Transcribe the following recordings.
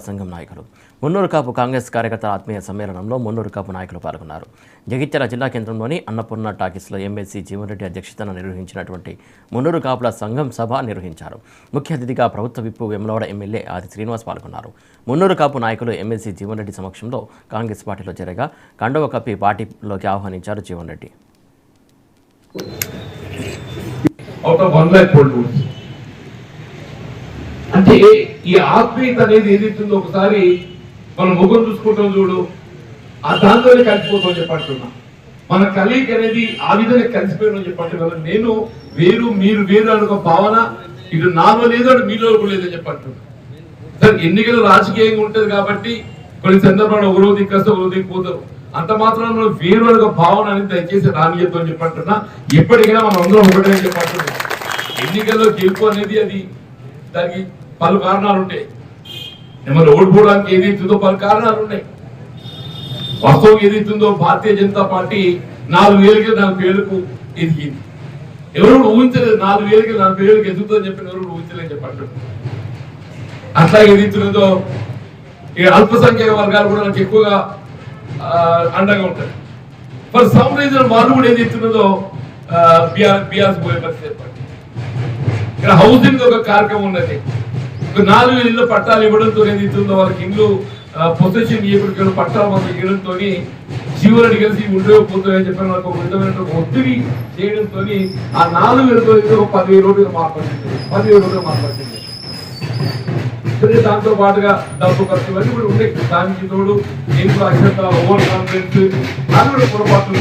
సంఘం నాయకులు మున్నూరు కాపు కాంగ్రెస్ కార్యకర్తల ఆత్మీయ సమ్మేళనంలో మున్నూరు కాపు నాయకులు పాల్గొన్నారు. జగిత్యాల జిల్లా కేంద్రంలోని అన్నపూర్ణ టాకీస్లో ఎమ్మెల్సీ జీవన్ రెడ్డి అధ్యక్షతన నిర్వహించినటువంటి మున్నూరు కాపుల సంఘం సభ నిర్వహించారు. ముఖ్య అతిథిగా ప్రభుత్వ విప్పు వేములవాడ ఎమ్మెల్యే ఆది శ్రీనివాస్ పాల్గొన్నారు. మున్నూరు కాపు నాయకులు ఎమ్మెల్సీ జీవన్ రెడ్డి సమక్షంలో కాంగ్రెస్ పార్టీలో చేరగా కండువ కప్పి పార్టీలోకి ఆహ్వానించారు జీవన్ రెడ్డి. అంటే ఈ ఆత్మీయత అనేది ఏదైతుందో ఒకసారి మనం ముఖం చూసుకుంటాం చూడు, ఆ దాంతోనే కలిసిపోతాం చెప్పంటున్నా. మన కలీగ్ అనేది ఆ విధంగా కలిసిపోయిన చెప్పంటున్నా. నేను వేరు మీరు వేరు అనే ఒక భావన ఇటు నాలో లేదు అటు మీలో లేదని చెప్పంటున్నా. సరే, ఎన్నికలు రాజకీయంగా ఉంటది కాబట్టి కొన్ని సందర్భాలు ఒక రోజు దిక్కొస్తే ఒక రోజు దిక్కుపోతారు. అంత మాత్రం వేరు అనే ఒక భావన అనేది దయచేసి రానియద్దు అని చెప్పంటున్నా. ఎప్పటికైనా మనం అందరం ఒకటే చెప్పంటున్నాం. ఎన్నికల్లో గెలుపు అనేది అది దానికి పలు కారణాలు ఉంటాయి. ఏమన్నా ఓడిపోవడానికి ఏదైతుందో పలు కారణాలు ఉన్నాయి. వాస్తవం ఏదైతుందో భారతీయ జనతా పార్టీ 4,000కి 40,000కు ఎదిగింది. ఎవరు ఊహించలేదు. 4,000కి 40,000కి ఎదుగుతుందని చెప్పిన ఎవరు ఊహించలేని చెప్పండి. అట్లా ఏదైతున్నదో ఇక అల్పసంఖ్యాక వర్గాలు కూడా నాకు ఎక్కువగా అండగా ఉంటాయి. ఫర్ సమ్ రీజన్ వాళ్ళు కూడా ఏదైతున్నదో బిఆర్ఎస్ పోయే పరిస్థితి ఏర్పడింది. ఇక్కడ హౌసింగ్ ఒక కార్యక్రమం ఉన్నది. 4,000 ఇళ్ళు పట్టాలు ఇవ్వడంతో ఏదైతుందో వాళ్ళకి ఇల్లు పొజిషన్ ఇవ్వడం పట్టాలు మనకు ఇవ్వడంతో జీవనని కలిసి ఉండకపోతుందని చెప్పి నాకు ఒక విధమైన ఒత్తిడి చేయడంతో ఆ 4,000 ఒక 10,000 రోజులు మార్పడింది. 10,000 రోజులు మార్పడింది. దాంతో పాటుగా డబ్బు ఖర్చు ఇవన్నీ కూడా ఉండే. దానికి తోడు నేను అక్షంత ఓవర్ కాన్ఫిడెన్స్ నాకు కూడా పొరపాటు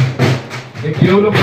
కేవలం